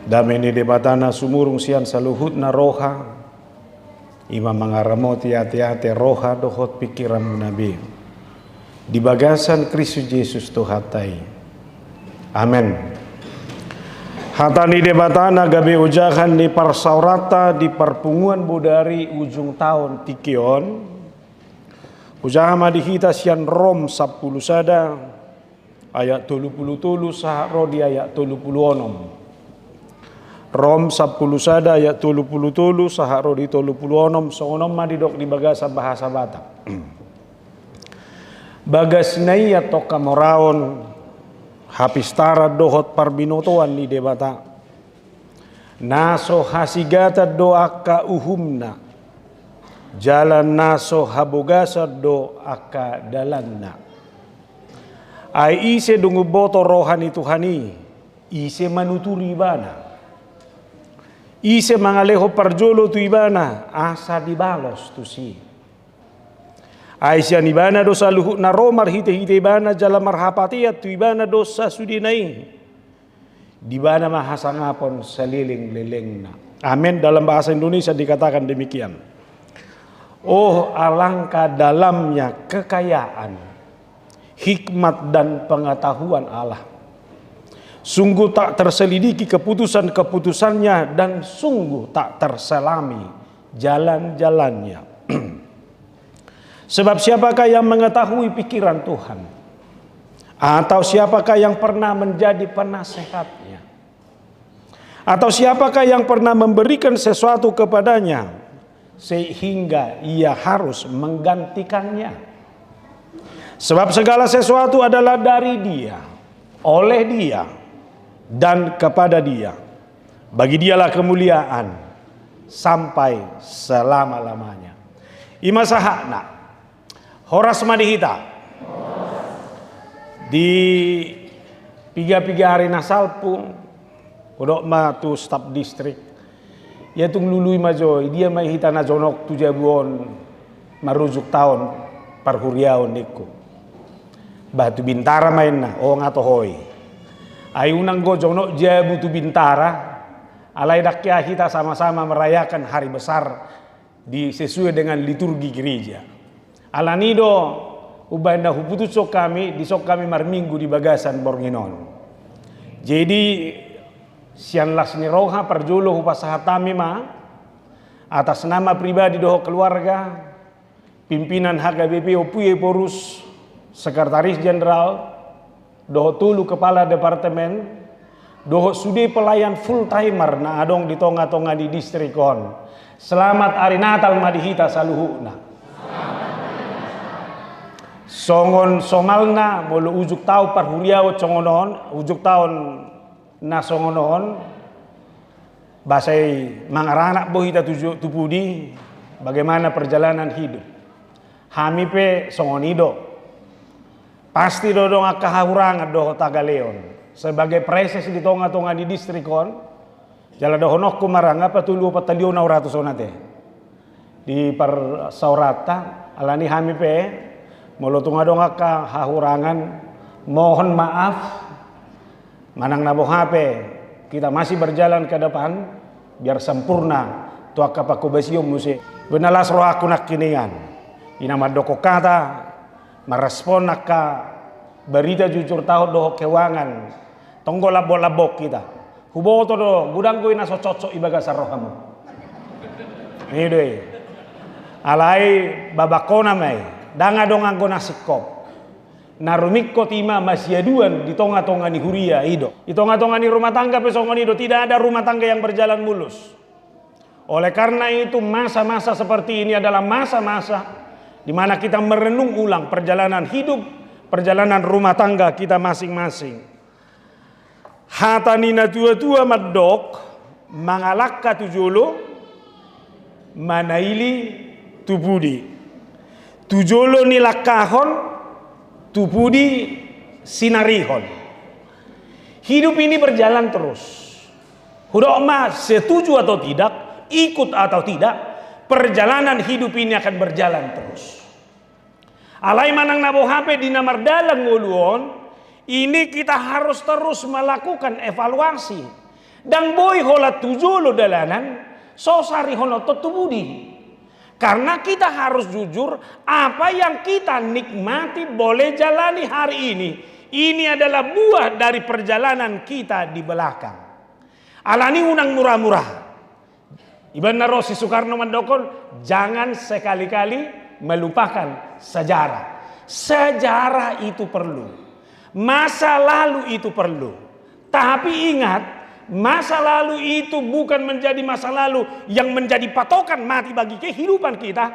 Dameni debatana sumurung sian saluhut na roha. Ima mangaramoti hati-hati roha dohot pikiran nabi. Di bagasan Kristus Yesus tohatai. Amin. Hatani debatana gabe ujahan di parsaurata di perpunguan bodari ujung tahun tikion. Ujaha madihita sian Rom 10 sada ayat 30 sahro di ayat 36. Rom 10 sada ayat 30 sahro di 36 songonom madidok di bagasa bahasa Batak. Bagas nai atau kamoraon hapistara dohot parbinotoan di debata. Naso hasigata doaka uhumna. Jalan naso habogasa doaka dalanna. Ai ise dungu boto rohani Tuhani. Ise manuturi bana. Ise mangaleho parjolo tu ibana. Asa dibalos tu si. Aisyah ibana dosa luhut na romar hite-hite ibana jala marhapatiat tu ibana dosa sudinai. Di bana mahasangapon saliling-lilingna. Amin. Dalam bahasa Indonesia dikatakan demikian. Oh alangkah dalamnya kekayaan, hikmat dan pengetahuan Allah. Sungguh tak terselidiki keputusan-keputusannya dan sungguh tak terselami jalan-jalannya. Sebab siapakah yang mengetahui pikiran Tuhan? Atau siapakah yang pernah menjadi penasehatnya? Atau siapakah yang pernah memberikan sesuatu kepadanya sehingga ia harus menggantikannya? Sebab segala sesuatu adalah dari Dia, oleh Dia, dan kepada Dia. Bagi Dialah kemuliaan sampai selama-lamanya. Ima sahakna horas madihita di piga-piga hari nasal pun kodok ma tu staf distrik ya tung lului majoy dia mai hita na jonok tu jabuon marujuk tahun parhuriaon niku batu bintara main na o ngato hoy ay unang go jonok jabu tu bintara alai dakya kita sama-sama merayakan hari besar sesuai dengan liturgi gereja. Alanido ubanda huputu sok kami marminggu di bagasan Bornginon. Jadi sian lasni roha perjolo hupasahatami ma atas nama pribadi doho keluarga pimpinan HKBP Opuye Porus Sekretaris Jenderal doho tulu kepala departemen doho sude pelayan full timer na adong di tonga-tonga di distrikon. Selamat hari Natal madihita saluhuna. Songon somalna molo ujuk tau parhuriao congonon ujuk tahun na songonon basai mangaranak bohita tupudi bagaimana perjalanan hidup. Hamipe songonido pasti dodong akahahurangan doho Tagaleon sebagai preses di tonga-tonga di distrikon jala dohonok kumarang apa tulu patalio na uratus onate di par saurata alani hamipe molotung adong aka hahurangan mohon maaf manang nabo hape kita masih berjalan ke depan biar sempurna tu aka pakubasium muse benalas roh aku nak kiningan inama doko kata merespon aka berita jujur tahu doho kewangan tonggo labok kita huboto do gudang ko ina so cocok ibagasa rohamu ini deh alai babakona mai danga dong anggo nasikop narumikko tima masyaduan di tonga-tonga ni huria ido di tonga-tonga ni rumah tangga pesongon ido tidak ada rumah tangga yang berjalan mulus. Oleh karena itu masa-masa seperti ini adalah masa-masa di mana kita merenung ulang perjalanan hidup, perjalanan rumah tangga kita masing-masing. Hatanina tua-tua madok mangalakka tujolo manaili tupudi tujolo nilakahon tupudi sinarihon. Hidup ini berjalan terus. Hudokma setuju atau tidak, ikut atau tidak, perjalanan hidup ini akan berjalan terus. Alai manang nabo hape di namar dalang nguluon, ini kita harus terus melakukan evaluasi Dan boy hola tujolo dalanan, so sari hono totubudi. Karena kita harus jujur, apa yang kita nikmati boleh jalani hari ini adalah buah dari perjalanan kita di belakang. Alani unang murah-murah. Ibn Rosi Soekarno mendokon, jangan sekali-kali melupakan sejarah. Sejarah itu perlu. Masa lalu itu perlu. Tapi ingat, masa lalu itu bukan menjadi masa lalu yang menjadi patokan mati bagi kehidupan kita.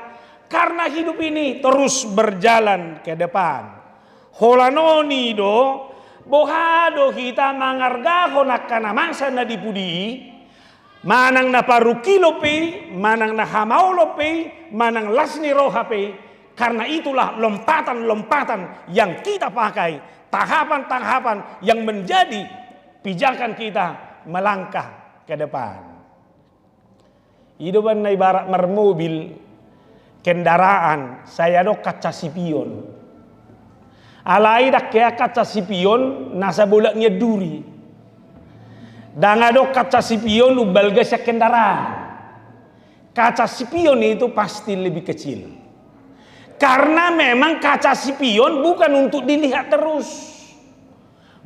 Karena hidup ini terus berjalan ke depan. Holanoni do, bohado kita mangargaho nakana masa na dipudi, manang na parukilo pe, manang na hamaulo pe, manang lasni roha pe. Karena itulah lompatan-lompatan yang kita pakai, tahapan-tahapan yang menjadi pijakan kita melangkah ke depan. Hidupan na ibarat mermobil, kendaraan, saya do kaca spion. Alai dak kaya kaca spion nasa bolaknya duri. Dan ada kaca spion ubalga sa kendaraan. Kaca spion itu pasti lebih kecil. Karena memang kaca spion bukan untuk dilihat terus.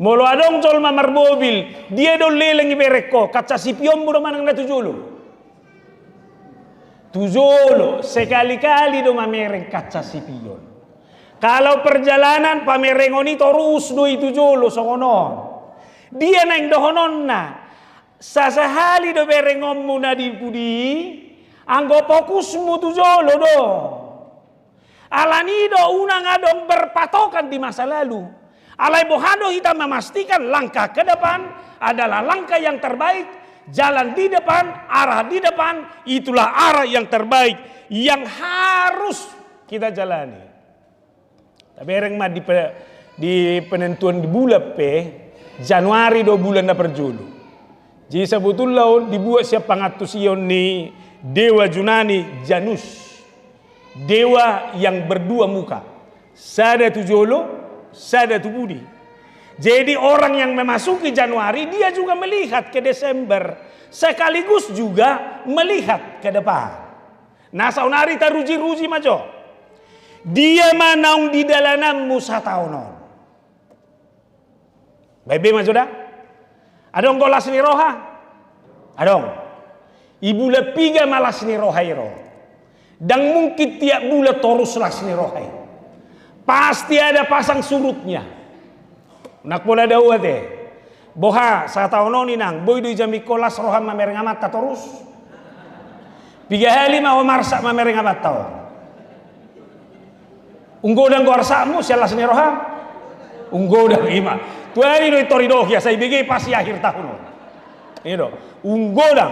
Molo adong col mamar mobil, dia do leleng ibereko, kaca spion budo manang na tujolo. Tujolo sekali-kali do mamereng kaca spion. Kalau perjalanan pamerengoni terus do itu jolo songonon. Dia naing dohonon na. Sasahali do berengommu na di pudi, anggo fokusmu tu jolo do. Alani do unang adong berpatokan di masa lalu. Alai bohado kita memastikan langkah ke depan adalah langkah yang terbaik. Jalan di depan, arah di depan, itulah arah yang terbaik yang harus kita jalani. Tapi ereng mah di penentuan di bulan Januari do bulan na perjulu. Jadi sebetulnya dibuat siapa ngatusion ni dewa Junani Janus, dewa yang berdua muka, sada tu jolo, sada tu budi. Jadi orang yang memasuki Januari dia juga melihat ke Desember, sekaligus juga melihat ke depan. Nah saunari taruji-ruji majo. Dia manaung di dalanammu sataunon. Baik maksudnya? Adong golas ni roha? Adong. Ibu lepiga malas ni rohairo. Dan mungkin tiap bulan terus las ni rohai. Pasti ada pasang surutnya. Nak pula dawa te. Boha sataunon inang. Boy do jami kolas roha mamereng amat terus. Piga hali mau marsak mamereng amat tau. Unggo dan gorsamu sialah seni roha. Unggo dan ima. Tuari do toridohia saya bigi pasti akhir tahun. Ini do. Unggo dan.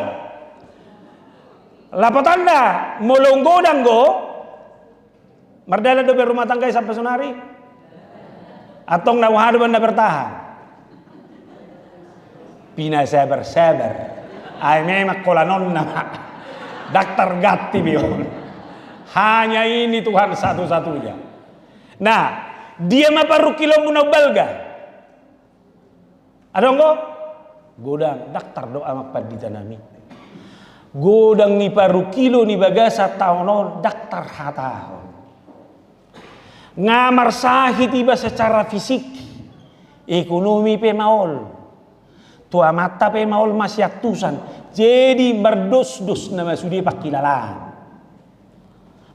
Lapatanda molonggo dan go. Mardala do berumah tangga sampai sunari. Atong na wahado banda bertahan. Pina sabar. Ay memang kolanon nama. Daktar gatti bion. Hanya ini Tuhan satu-satunya. Nah, dia maparu kilo muna balga. Adong ko? Godang daktar do amak padita nami. Godang ni paru kilo ni bagasa taonon daktar hatahon. Ngamar sahit iba secara fisik, ekonomi pe maol. Tua mata pe maol masyatusan. Jadi merdos-dos nama sudi pakilalaan.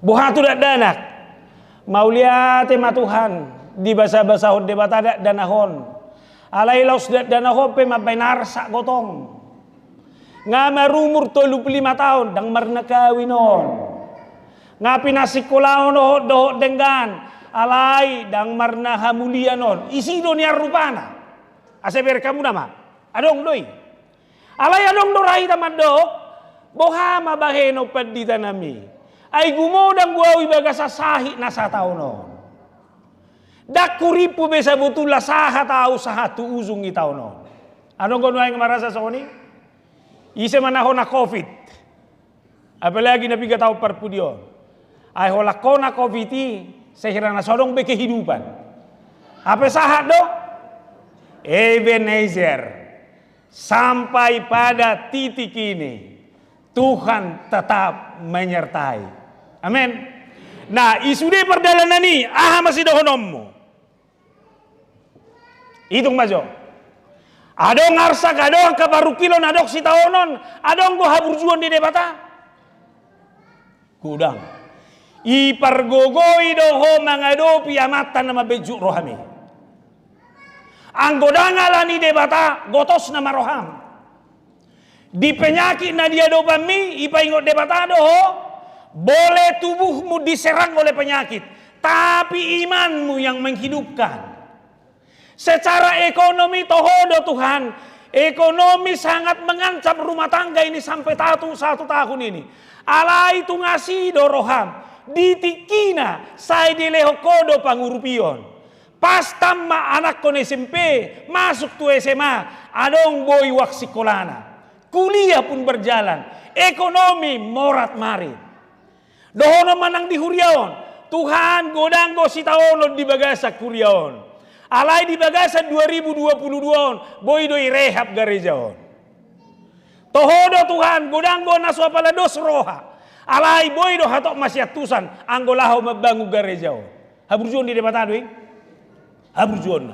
Bohatu dak danak. Mauliate matuhan di basa-basa hod debatada danahon. Alai laus danahon pe mabenar sak gotong. Ngamarumur 35 tahun dang marnakawinon. Ngapi nasikulaon do dengan alai dang marna hamulianon. Isi dunia rupana. Aseber kamu nama. Adong doi. Alai adong dorai tamandok. Bohama baheno padita nami. Ay gumodang guawi bagasa sahi na sa tao no. Dakuripu besa butula saha tao saha tu uzung itaw no. Anong kunuhay nga marasa sa kuni? Isa manahon na COVID. Apalagi na biga tao parpudyon. Ay hola ko na COVID sa hirang nasodong be kehidupan. Apa saha do? Ebenezer. Sampai pada titik ini Tuhan tetap menyertai. Amin. Nah, isude perjalanan ini masih dohonommu. Hitung majo. Adong arsak, adong kabarukilon, adong sitaonon, adong go haburjuon di debata. Kudang. Ipargogoi doho mangadopi amatan nama bejuk rohami. Anggodangalani debata gotos nama roham. Di penyakit na dia dopami ipaingot debata doho boleh tubuhmu diserang oleh penyakit, tapi imanmu yang menghidupkan. Secara ekonomi tohodo Tuhan, ekonomi sangat mengancam rumah tangga ini sampai satu tahun ini. Ala itu ngasih doroham, ditikina saya dilehokodo pangurupion. Pas tamma anak kon SMP, masuk tu SMA, adong boy waksikolana. Kuliah pun berjalan, ekonomi morat marit. Dohono manang di huriaon, Tuhan godang go sitaono di bagasa kuriaon. Alai di bagasa 2022 boy doi rehab garejaon. Tohodo Tuhan godang go nasu apala dos roha. Alai boy do hatok masyatusan anggolaho mabangu garejaon. Haburjuon di debatado haburjuon.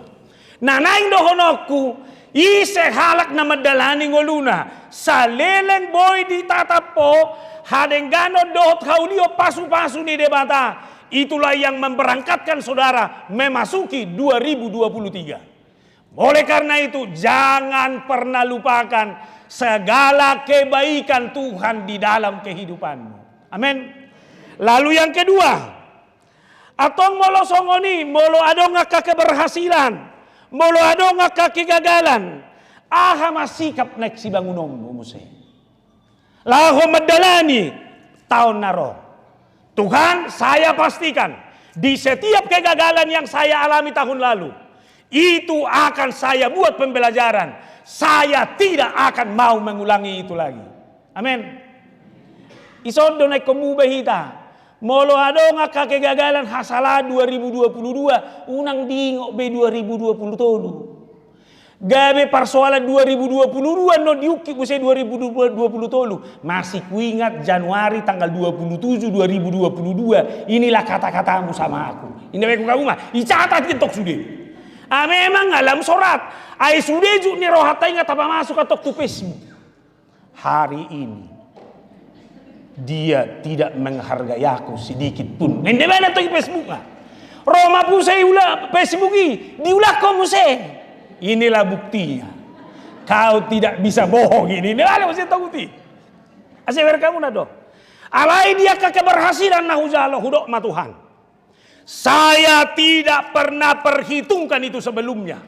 Nah naing dohonoku ise halak na madalani ngoluna sa leleng boy di tatapo hadenggano dohot kaulio pasu-pasu ni debata. Itulah yang memberangkatkan saudara memasuki 2023. Oleh karena itu jangan pernah lupakan segala kebaikan Tuhan di dalam kehidupanmu. Amin. Lalu yang kedua, atong molo songoni, molo adong ngaka keberhasilan, molo adong ngaka kegagalan, masikap naik si bangunommu muse. Laho medalani tahun naro. Tuhan, saya pastikan di setiap kegagalan yang saya alami tahun lalu, itu akan saya buat pembelajaran. Saya tidak akan mau mengulangi itu lagi. Amin. Isondo naik kemubahita. Molo adong ngaka kegagalan hasala 2022, unang dingok be 2020 tolu. Gabe persoalan 2022 no diukip usai 2020 tolu. Masih kuingat Januari tanggal 27 2022. Inilah kata-katamu sama aku. Ini aku kamu mah. Icatat kentok sudah. Memang alam surat. Ai sudah juk ni rohata ingat apa masuk atau tu Facebook. Hari ini dia tidak menghargai aku sedikit pun. Nende mana tu Facebook ah? Roma pusai ulah Facebook diulah kamu se. Inilah buktinya. Kau tidak bisa bohong ini. Inilah mesti tahu ti. Asyik kamu nado. Alai dia keberhasilan nahuzalo hudok ma Tuhan. Saya tidak pernah perhitungkan itu sebelumnya.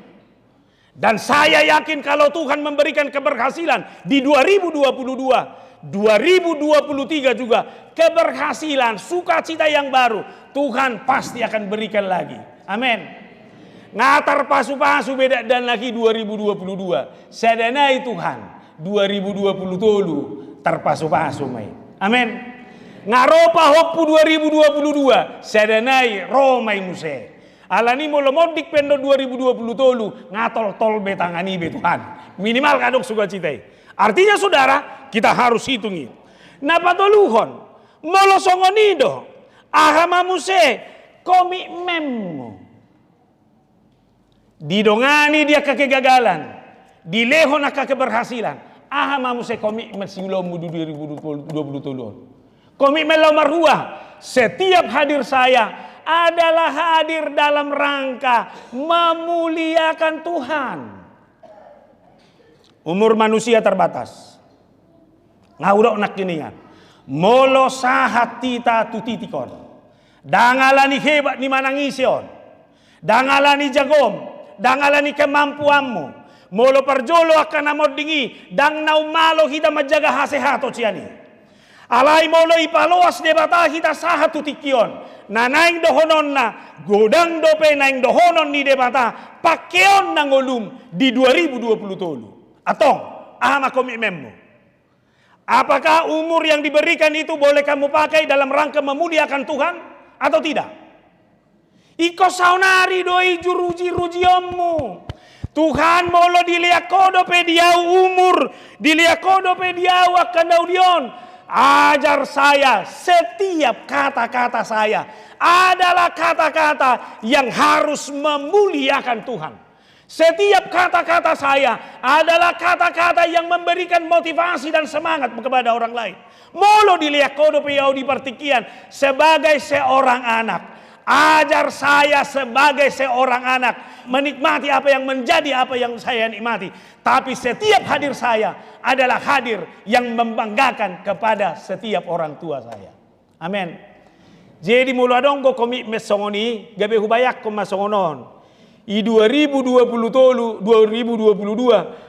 Dan saya yakin kalau Tuhan memberikan keberhasilan di 2022, 2023 juga keberhasilan, sukacita yang baru, Tuhan pasti akan berikan lagi. Amin. Ngatar pasu-pasu beda dan lagi 2022. Sadanai Tuhan 2020 tolu terpasu-pasu mai. Amin. Ngaropa hoppu 2022 sadanai romai muse. Alani molo modik pendo 2020 tolu ngatol tol betangani be Tuhan. Minimal kadok sukacita. Artinya saudara, kita harus hitungi. Napa toluhon? Molo songonido ahama muse komitmenmu. Didongani dia kegagalan, dileho nak keberhasilan. Mamu se komitmen silomu 2020 tolong. Komitmen nomor 2, setiap hadir saya adalah hadir dalam rangka memuliakan Tuhan. Umur manusia terbatas. Ngaudok nak kiningan. Molo sahat tita tutitikon. Dangalani hebat ni manangision. Dangalani jagom. Dangalani kemampuanmu. Molo perjolo akan amod dingi. Dang naumalo kita menjaga hasehato ciani. Alai molo ipaloas debata kita sahat tutikion. Na naing dohonon na. Godang dope naing dohonon ni debata. Pakeon nang olum di 2020 tolu. Atong, ahama komitmenmu. Apakah umur yang diberikan itu boleh kamu pakai dalam rangka memuliakan Tuhan atau tidak? Iko saunari doi juruji-rujiomu. Tuhan molo diliakodo pe diau umur, diliakodo pe diau akan daudion. Ajar saya setiap kata-kata saya adalah kata-kata yang harus memuliakan Tuhan. Setiap kata-kata saya adalah kata-kata yang memberikan motivasi dan semangat kepada orang lain. Molo diliakodo pe diau dipertikian sebagai seorang anak. Ajar saya sebagai seorang anak menikmati apa yang menjadi apa yang saya nikmati. Tapi setiap hadir saya adalah hadir yang membanggakan kepada setiap orang tua saya. Amin. Jadi mula dong go komitmen songoni gabe hubayak ko masongonon. I 2022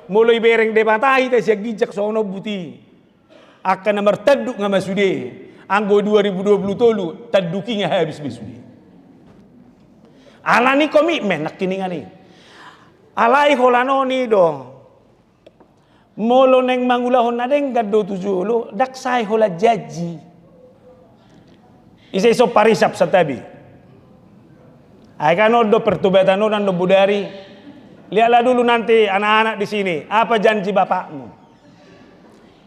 mulai bereng debatahi ta siag dijak sono buti. Akan nomor taduk nga masude. Anggo 2023 taduki nga habis besude. Alani komitmen nak kini ngani. Alai holano ni do. Molo neng mangulahon na deng gaddo tujulo dak sai hola jaji. Isa iso parisap sa tabi. Ay kano do pertubatan no nando budari. Lihatlah dulu nanti anak-anak di sini. Apa janji bapakmu?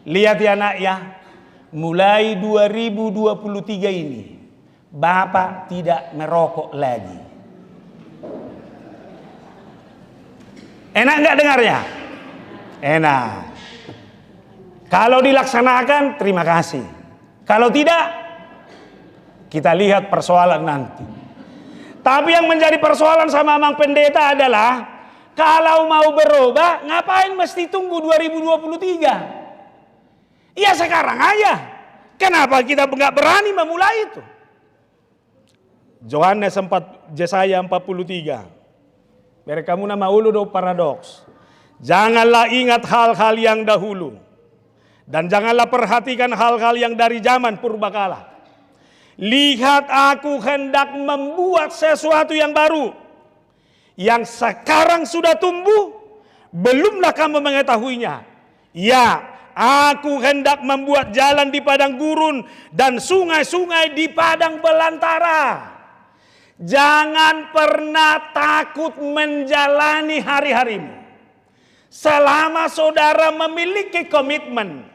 Lihat ya anak ya. Mulai 2023 ini bapak tidak merokok lagi. Enak nggak dengarnya? Enak. Kalau dilaksanakan, terima kasih. Kalau tidak, kita lihat persoalan nanti. Tapi yang menjadi persoalan sama Mang Pendeta adalah, kalau mau berubah, ngapain mesti tunggu 2023? Ya sekarang aja. Kenapa kita nggak berani memulai itu? Yohanes 4, Yesaya 43. Mereka muna maulu do paradoks. Janganlah ingat hal-hal yang dahulu. Dan janganlah perhatikan hal-hal yang dari zaman purbakala. Lihat aku hendak membuat sesuatu yang baru. Yang sekarang sudah tumbuh. Belumlah kamu mengetahuinya. Ya, aku hendak membuat jalan di padang gurun. Dan sungai-sungai di padang belantara. Jangan pernah takut menjalani hari-harimu. Selama saudara memiliki komitmen,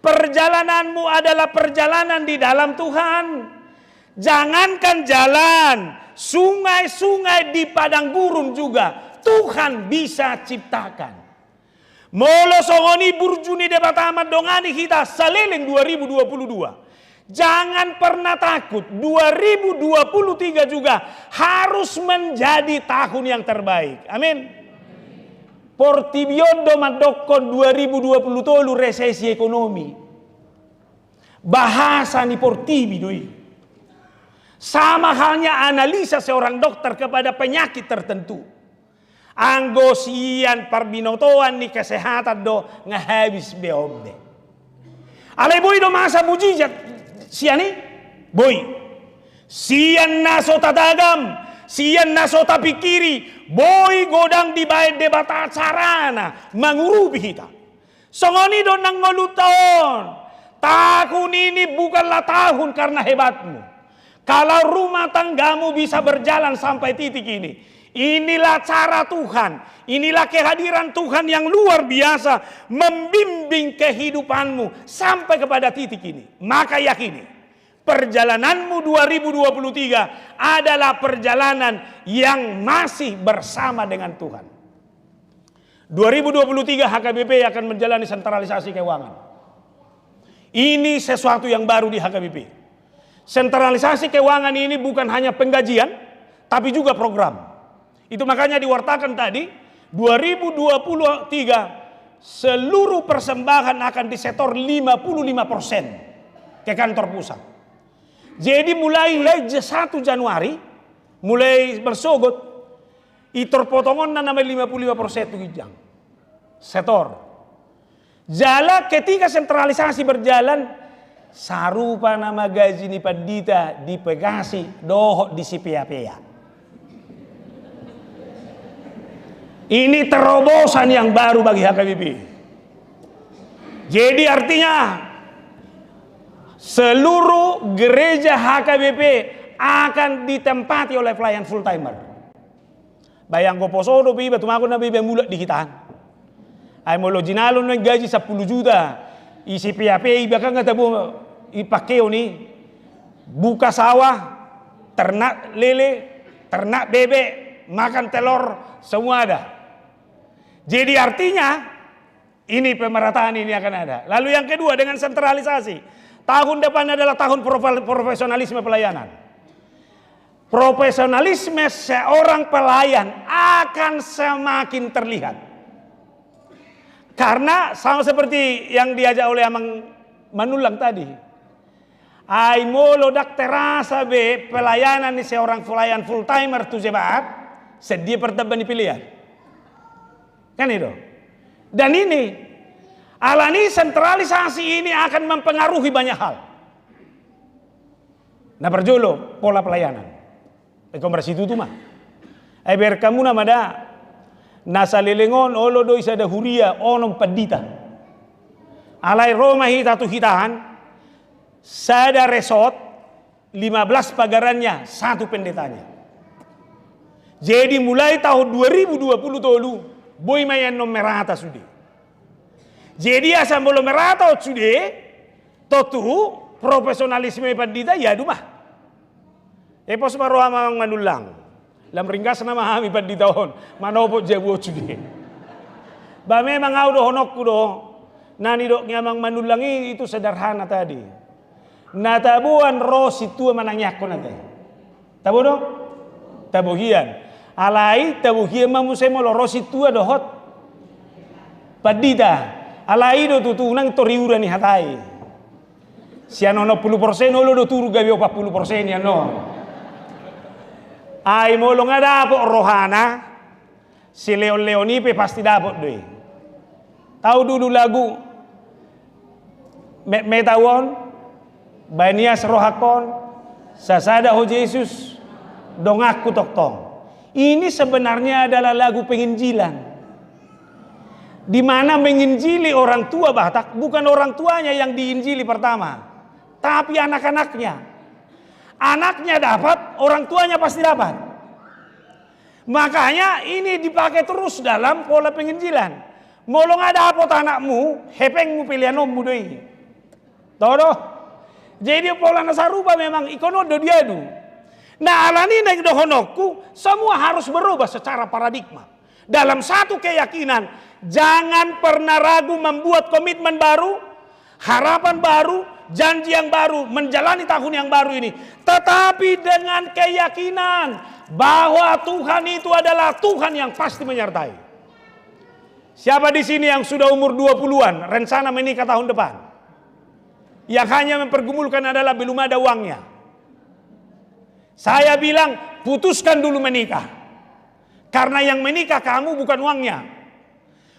perjalananmu adalah perjalanan di dalam Tuhan. Jangankan jalan, sungai-sungai di padang gurun juga Tuhan bisa ciptakan. Molo songoni burjuni debatama dongani kita seliling 2022. Jangan pernah takut, 2023 juga harus menjadi tahun yang terbaik. Amin. Portibiondo madokon 2023 resesi ekonomi. Bahasa ni portibi doi. Sama halnya analisa seorang dokter kepada penyakit tertentu. Anggosian parbinotoan ni kesehatan do ngahabis beombe. Alay boy do masa mujizat. Siani, boy. Sian naso tatagam, sian naso tapikiri, boy godang dibayad debata sarana, mangurupi kita. Songoni do nang ngoluton. Tahun ini bukanlah tahun karena hebatmu. Kalau rumah tanggamu bisa berjalan sampai titik ini, inilah cara Tuhan. Inilah kehadiran Tuhan yang luar biasa membimbing kehidupanmu sampai kepada titik ini. Maka yakini, perjalananmu 2023 adalah perjalanan yang masih bersama dengan Tuhan. 2023 HKBP akan menjalani sentralisasi keuangan. Ini sesuatu yang baru di HKBP. Sentralisasi keuangan ini bukan hanya penggajian, tapi juga program. Itu makanya diwartakan tadi, 2023 seluruh persembahan akan disetor 55% ke kantor pusat. Jadi mulai 1 Januari, mulai bersogot, itorpotongon na naman 55% hijang. Setor. Jala ketika sentralisasi berjalan, sarupa nama gaji ni Pandita dipegasi dohok di sipia-pia. Ini terobosan yang baru bagi HKBP. Jadi artinya seluruh gereja HKBP akan ditempati oleh pelayan full timer. Bayang ko posodo piba tumakon na biba mulat di kitaan. Ay mo lo ginalon ng gaji 10 juta. Isi PAP iba ka nga tabo ipakeo ni buka sawah, ternak lele, ternak bebek, makan telur, semua ada. Jadi artinya ini pemerataan ini akan ada. Lalu yang kedua dengan sentralisasi. Tahun depan adalah tahun profesionalisme pelayanan. Profesionalisme seorang pelayan akan semakin terlihat. Karena sama seperti yang diajak oleh Amang Manulang tadi. Ai molo dak terasa be pelayanan ni seorang pelayan full timer tu jemaat sedia pertaban di pilihan. Kan itu. Dan ini alani sentralisasi ini akan mempengaruhi banyak hal. Nah perjolo pola pelayanan. Konversi itu mah. Ber kamu nama da nasa lelengon olo do isa da huria onom padita. Alai Roma hita tu hitahan sada resort 15 pagarannya, 1 pendetanya. Jadi mulai tahun 2020 tolu boy mayan nom merata sude. Jadi asam belum merata sude totu profesionalisme pandita ya dumah. Pos maro Amang Manulang. Lam ringkas nama kami pandita on. Manopo jabu sude. Ba memang audo honok do. Nani dok Amang Manulang itu sederhana tadi. Natabuan rosi tua mananyako nate. Tabo do? Tabuhian. Alai tabuhian mamusemo lo rosi tua dohot. Padita. Alai do tutunang toriura ni hatai. Siano no 10% lo do turu gabi 40% ya no. Ai mo lo nga dapat rohana. Si Leon Leonipe pasti dapat doi. Tahu dulu lagu Metawon Banias rohakon sasada ho Yesus dongakku toktong. Ini sebenarnya adalah lagu penginjilan. Di mana menginjili orang tua Batak bukan orang tuanya yang diinjili pertama, tapi anak-anaknya. Anaknya dapat, orang tuanya pasti dapat. Makanya ini dipakai terus dalam pola penginjilan. Molong ada apa anakmu, hepengmu pilihan ommu doi. Todo. Jadi pola nasaruba memang ikonodo diadu. Nah alani naik dohonokku semua harus berubah secara paradigma. Dalam satu keyakinan, jangan pernah ragu membuat komitmen baru, harapan baru, janji yang baru, menjalani tahun yang baru ini. Tetapi dengan keyakinan bahwa Tuhan itu adalah Tuhan yang pasti menyertai. Siapa di sini yang sudah umur 20-an, rencana menikah tahun depan? Yang hanya mempergumulkan adalah belum ada uangnya. Saya bilang putuskan dulu menikah. Karena yang menikah kamu bukan uangnya.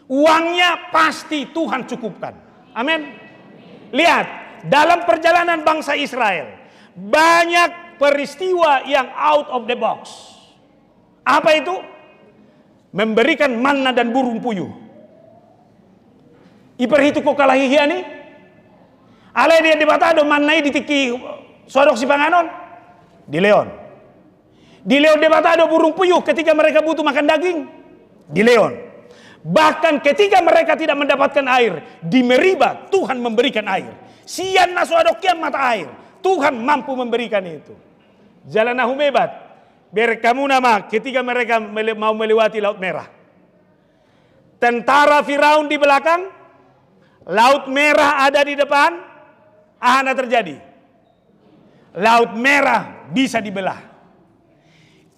Uangnya pasti Tuhan cukupkan. Amin. Lihat, dalam perjalanan bangsa Israel banyak peristiwa yang out of the box. Apa itu? Memberikan manna dan burung puyuh. Iperhitu ko kalahihian ni. Alay dia dibatado manai ditiki sodok si panganon di Leon. Di Leon dibatado burung puyuh ketika mereka butuh makan daging di Leon. Bahkan ketika mereka tidak mendapatkan air di Meriba Tuhan memberikan air. Sian nasodok kian mata air. Tuhan mampu memberikan itu. Jalan Ahumebat berkamu nama ketika mereka mau melewati Laut Merah. Tentara Firaun di belakang, Laut Merah ada di depan. Ahana terjadi. Laut Merah bisa dibelah.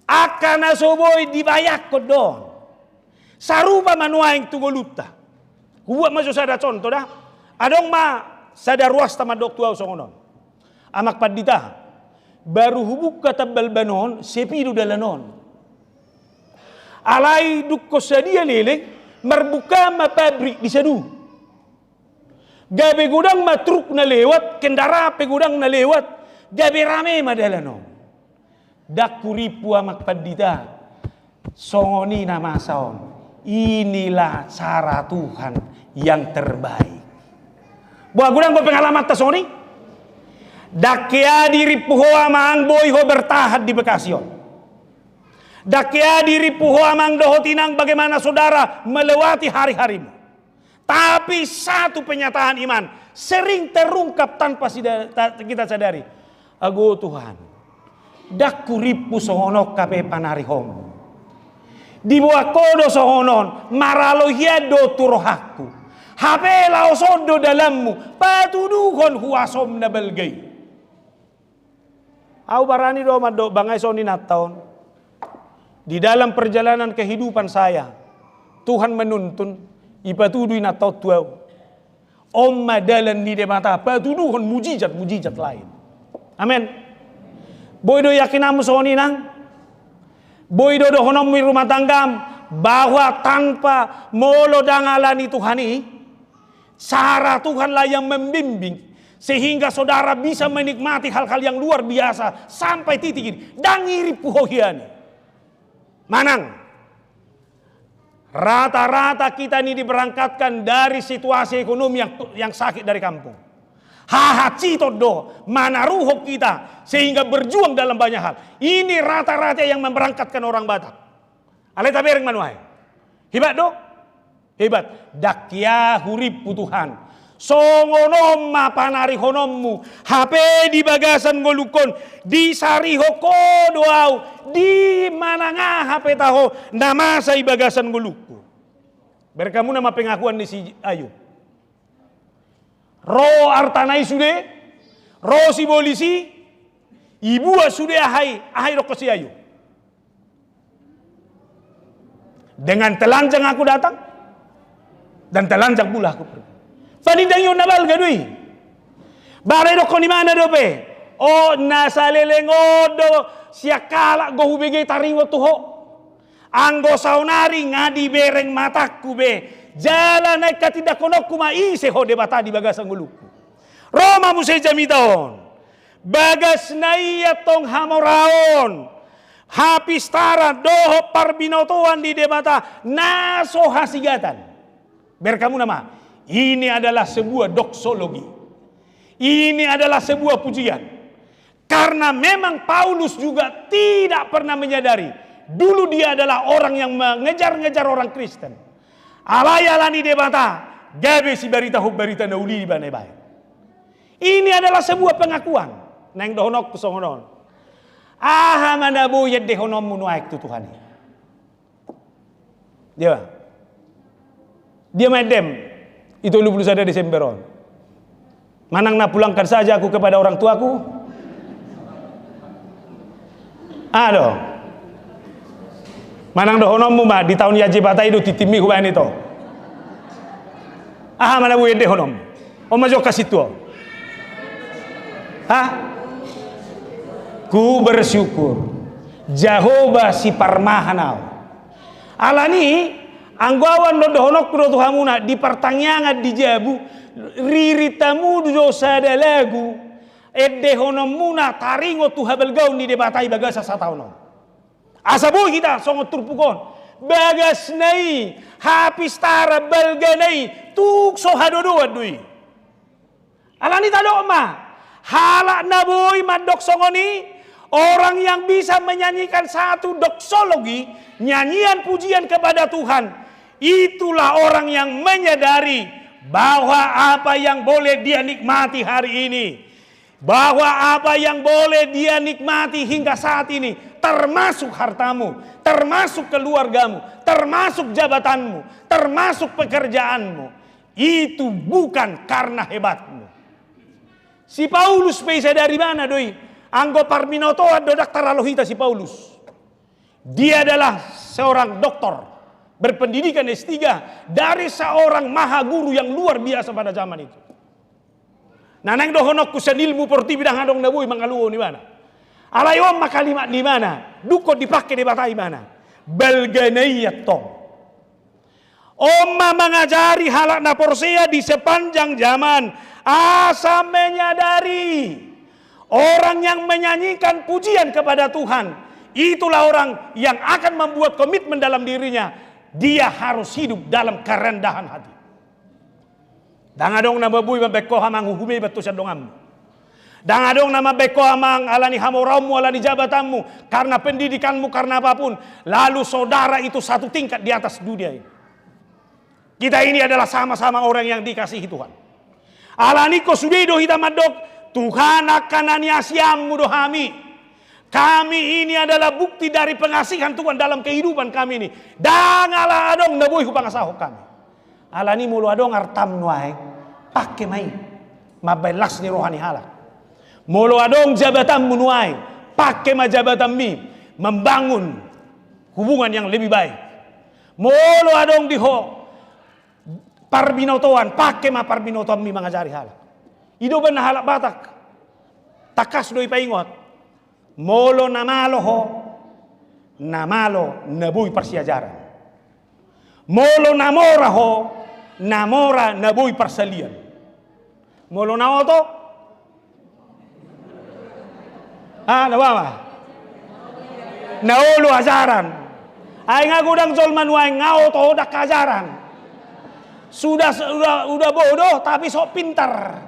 Akana soboi dibayak kodon. Sarupa manuaing tugoluta. Kubuat masuk sada contoh dah. Adong ma sada ruas tama dok tuau songonon. Amak padita. Baru hubuk kata balbanon sepidu dalanon. Alai dukko sadia leleng merbuka ma pabrik di sadu. Gabi gudang matruk na lewat, kendara pegudang na lewat, gabi rame madalano. Dakuripu amak padita, songoni nama saon. Inilah cara Tuhan yang terbaik. Buah gudang ko pengalaman tasoni. Dakya diri puhoa maang boy ho bertahan di Bekasion. Dakia diri puho amang doho tinang bagaimana saudara melewati hari-harimu. Tapi satu penyataan iman sering terungkap tanpa kita sadari. Ago Tuhan, dak kuripu sohono kape panarihom. Di bawah kodo sohonon maralohia do turohaku. Hape laosodo dalammu patuduhon huasom na belgay. Au barani do mado bangay soni nataon. Di dalam perjalanan kehidupan saya, Tuhan menuntun ipatuduh na totwau. Om madalan di mata patuduhon mujizat lain. Amin. Boy do yakinamu soni nang. Boy do honom mi rumah tanggam bahwa tanpa molo dangalani Tuhan ini, cara Tuhanlah yang membimbing sehingga saudara bisa menikmati hal-hal yang luar biasa sampai titik ini. Dangiri puhohiani. Manang, rata-rata kita ini diberangkatkan dari situasi ekonomi yang sakit dari kampung. Cito do mana ruhuk kita sehingga berjuang dalam banyak hal. Ini rata-rata yang memberangkatkan orang Batak. Aleta bereng manuai. Hebat do? Hebat. Dakya hurip Tuhan. Songonom mapanari honommu. HP di bagasan golukon. Di sariho kodoau. Di mana nga HP taho. Nama sa bagasan goluku. Berkamu nama pengakuan di si Ayub. Ro artanai sude. Ro si polisi. Ibu sude ahai roko si Ayub. Dengan telanjang aku datang. Dan telanjang pula aku pergi. Panindang yun nabal gadui. Bare do ko ni mana do pe. O nasa lelengodo siakala go hubege taringo tuho. Anggo saunari ngadi bereng mataku be. Jalan naik katidak konokku maise ho debata di bagasang guluku. Roma musay jamitaon. Bagas naiya tong hamoraon. Hapistara doho parbinotoan di debata naso hasigatan. Berkamu nama. Ini adalah sebuah doksologi. Ini adalah sebuah pujian. Karena memang Paulus juga tidak pernah menyadari. Dulu dia adalah orang yang mengejar-ngejar orang Kristen. Alayalani debata. Gabe si berita berita nauli di banai. Ini adalah sebuah pengakuan. Neng dohonok kusongonon. Aha manabu yed dehonom munuaik tu Tuhan. Dia medem. Itu 21 Desemberon. Manang na pulangkan saja aku kepada orang tuaku. Aduh. Manang dohonommu mah di tahun yaji bata itu titimi huban itu. Mana buede honom. Majo kasih tuh. Ku bersyukur. Jehovah si parmahanau. Alani anggawan do honok do Tuhamuna di pertanyaan di jabu riritamu do sada lagu edde honomuna taringo tu habel gaun di debatai bagasa satauno asabu kita songo turpukon bagas nai hapistara balganai tuk so hadodo adui alani tado ma halak naboy madok songoni. Orang yang bisa menyanyikan satu doksologi, nyanyian pujian kepada Tuhan, itulah orang yang menyadari bahwa apa yang boleh dia nikmati hari ini, bahwa apa yang boleh dia nikmati hingga saat ini, termasuk hartamu, termasuk keluargamu, termasuk jabatanmu, termasuk pekerjaanmu, itu bukan karena hebatmu. Si Paulus bisa dari mana doi? Anggo parminoto do daktar alohita si Paulus. Dia adalah seorang doktor berpendidikan S3 dari seorang maha guru yang luar biasa pada zaman itu. Nanang dohonok kusan ilmu porti bidang hadong nabui mangaluo ni mana. Alayom makalimat di mana? Duko dipakai di batai mana? Belganayat tong. Oma mengajari halak na Porsea di sepanjang zaman. Asa menyadari orang yang menyanyikan pujian kepada Tuhan, itulah orang yang akan membuat komitmen dalam dirinya. Dia harus hidup dalam kerendahan hati. Dangadong na babui mabekko hamang huhume betu sa dongam. Dan adong nama beko amang alani hamoramu alani jabatanmu karena pendidikanmu karena apapun. Lalu saudara itu satu tingkat di atas dunia ini. Kita ini adalah sama-sama orang yang dikasihi Tuhan. Alani ko sudedo hita madok Tuhan akan aniasiamu dohami. Kami ini adalah bukti dari pengasihan Tuhan dalam kehidupan kami ini. Dan ala adong nabuhi pangasaho kami. Alani mulu adong artam nuai pakai mai mabelas ni rohani halak. Mulu adong jabatan menuai pakai majabatan mi membangun hubungan yang lebih baik. Mulu adong diho parbinotoan pakai ma parbinotoan mi mangajari halak. Ido ben halak Batak. Takas doi paingot. Molo namalo ho namalo nabui persiajaran. Molo namora ho namora nabui persalian. Molo naoto nawawa. Naulu ajaran. Ay nga gudang jol manuay ngao to dak ajaran. Sudah bodoh tapi sok pintar.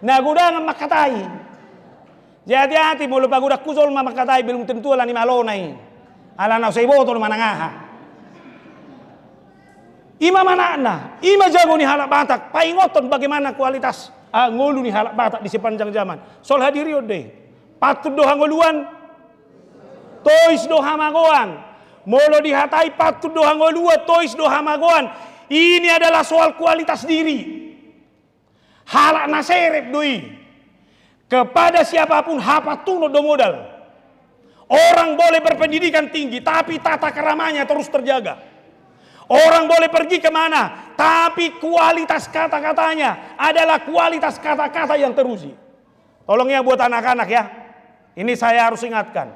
Na gudang makatai. Jadi hati mulu pagudak kuzol makatai belum tentu ala ni malonay. Ala na say boto manangaha. Ima manana, ima jago ni halak Batak. Paingoton bagaimana kualitas ngulu ni halak Batak di sepanjang zaman. Sol hadiri ode. Patut doha ngoluan, tois doha magoan. Molo dihatai patut doha ngolua, tois doha magoan. Ini adalah soal kualitas diri. Halak naserep doi. Kepada siapapun hapatuno do modal. Orang boleh berpendidikan tinggi, tapi tata keramanya terus terjaga. Orang boleh pergi kemana, tapi kualitas kata-katanya adalah kualitas kata-kata yang teruji. Tolong ya buat anak-anak ya. Ini saya harus ingatkan.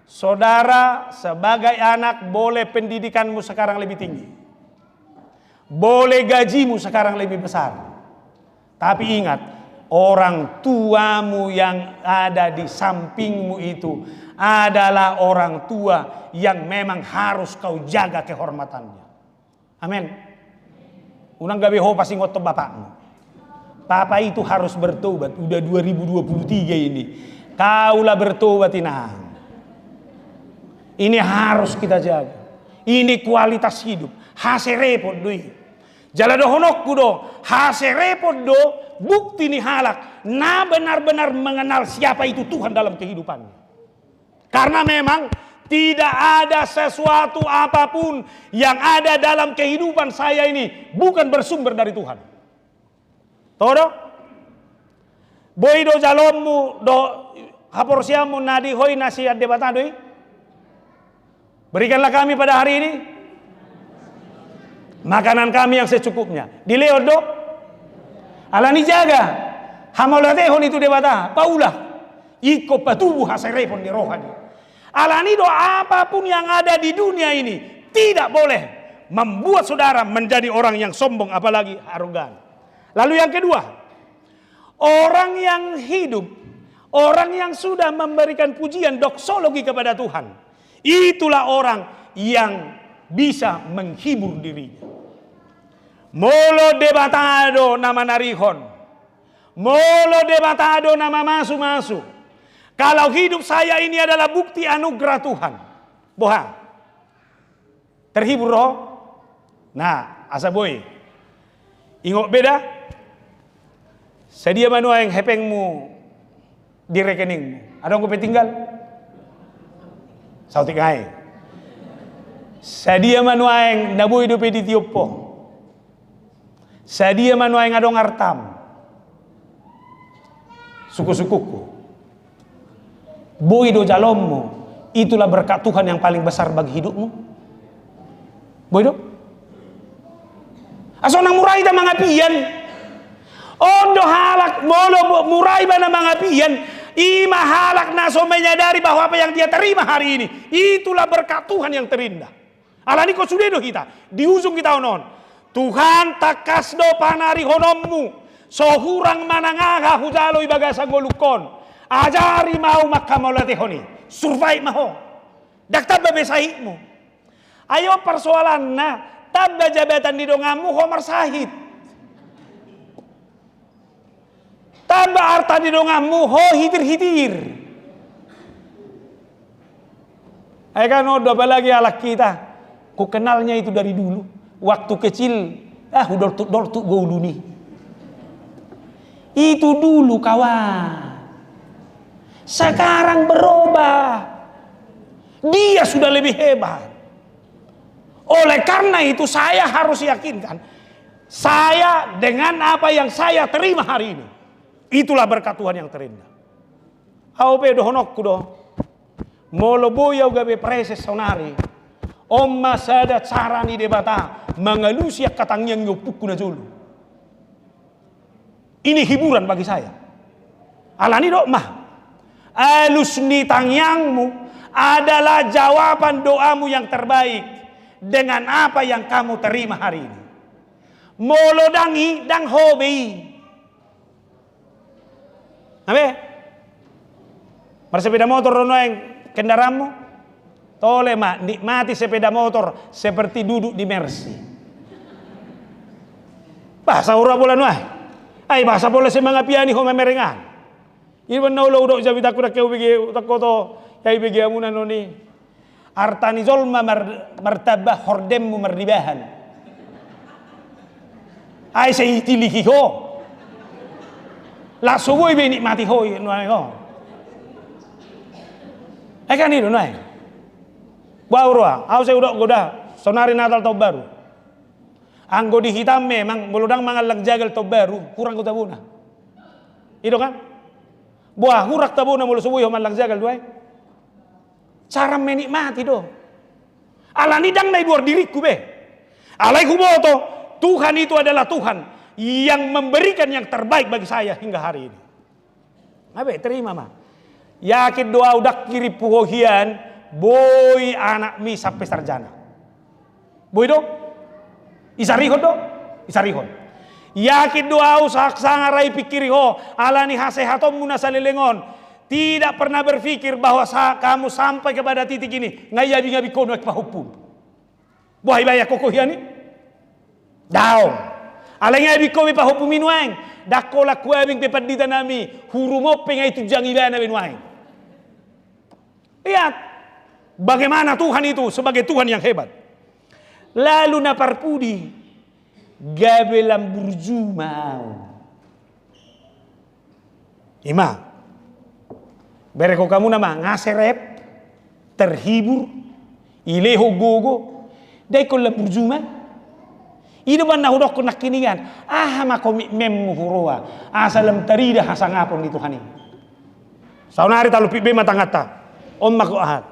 Saudara sebagai anak boleh pendidikanmu sekarang lebih tinggi. Boleh gajimu sekarang lebih besar. Tapi ingat, orang tuamu yang ada di sampingmu itu adalah orang tua yang memang harus kau jaga kehormatannya. Amin. Unang gawe ho pasti ngotot bapakmu. Papa itu harus bertobat. Udah 2023 ini. Kaulah bertobat inang. Ini harus kita jaga. Ini kualitas hidup. Hase repot doi. Jala do honok kudo. Hase repot do. Bukti ni halak. Na benar-benar mengenal siapa itu Tuhan dalam kehidupannya. Karena memang tidak ada sesuatu apapun yang ada dalam kehidupan saya ini bukan bersumber dari Tuhan. Todo? Boy do jalommu do haporsiamu nadi hoi nasihat debatadoi. Berikanlah kami pada hari ini makanan kami yang secukupnya. Di leodo alani jaga hamolateho itu debata paulah iko patubuh haserepon di rohani. Alani do apapun yang ada di dunia ini tidak boleh membuat saudara menjadi orang yang sombong apalagi arogan. Lalu yang kedua, orang yang hidup, orang yang sudah memberikan pujian doksologi kepada Tuhan, itulah orang yang bisa menghibur dirinya. Molo debatado nama narihon, molo debatado nama masu-masu. Kalau hidup saya ini adalah bukti anugerah Tuhan, boha, terhibur roh. Nah, asa boy, ingok beda. Sedia manu yang hepengmu di rekeningmu. Ada yang tinggal? Sautik ngai. Sedia manu yang nabu hidup di tiopo. Sedia manu yang adong artam. Suku-sukuku. Boy do jalommu. Itulah berkat Tuhan yang paling besar bagi hidupmu. Boy do. Asonang murai da mangapian. Ondo halak molo murai bana mangapian. Ima halak naso menyadari bahwa apa yang dia terima hari ini itulah berkat Tuhan yang terindah. Alani ko sudedo kita di ujung kita onon. Tuhan takas do panari honommu. Sohurang manangaha hujalo ibagasa golukon. Ajari mau makamolate honi. Survive maho. Daktab babesahitmu. Ayo persoalan na tabda jabatan di dongamu homar sahid. Tambah harta di dongamu, ho hitir-hitir. Kan udah apalagi alak kita. Ku kenalnya itu dari dulu. Waktu kecil, udah tuh golu nih. Itu dulu kawan. Sekarang berubah. Dia sudah lebih hebat. Oleh karena itu saya harus yakinkan, saya dengan apa yang saya terima hari ini, itulah berkat Tuhan yang terindah. Au pe dohonokku do. Molo boya gabe preses sonari. Omma sada carani debata mengalusia katangyang ngopukku na julu. Ini hiburan bagi saya. Alani do mah. Alus ni tangyangmu adalah jawaban doamu yang terbaik dengan apa yang kamu terima hari ini. Molo dangi dang hobi. Abe? Bersepeda motor rono yang kendaraanmu, tole mak nikmati sepeda motor seperti duduk di Mercy. Bahasa ura bulan wah. Ai bahasa boleh semangat piani ho memerengan. Iwan naulo udok jabi takut kau begi takoto yai begi amuna noni. Artani zolma martabah hordemmu merdibahan. Ai sei tiliki ho. La sugoi be nikmati ho nuai ho. Kan itu nuai. Baurua, au saya udok goda sonari Natal tahun baru. Anggo dihitam memang meludang mangalang jagal tahun baru kurang kota buna. Itu kan? Buah hurak tabuna mulu subuh mangalang jagal duai. Cara menikmati do. Alani dang nai duar diriku be. Alaiku boto, Tuhan itu adalah Tuhan yang memberikan yang terbaik bagi saya hingga hari ini. Abe terima mah. Yakin doa udah kiri puhohian, boy anak mi sampai sarjana. Boy do, isarihon do, isarihon. Yakin doa usak sangarai pikiri ho, alani hasehatom muna salilengon. Tidak pernah berpikir bahwa kamu sampai kepada titik ini. Ngayabi kono pahupun. Boy bayar kokohian ni, daong. Alanya bi kowe pahupun minuang. Dakola kuabing pepat di tanami hurumopeng itu jangibana minuang. Lihat bagaimana Tuhan itu sebagai Tuhan yang hebat. Lalu naparpudi gabelam burjumau. Ima bereko kamu nama ngaserep terhibur ileho gogo dai ko lam burjuma. Ida ban nahudok nak kiningan mako memmu huroa asalam tarida hasangapon di Tuhan ini. Saunari talu pibe matangata. Ommak ahad.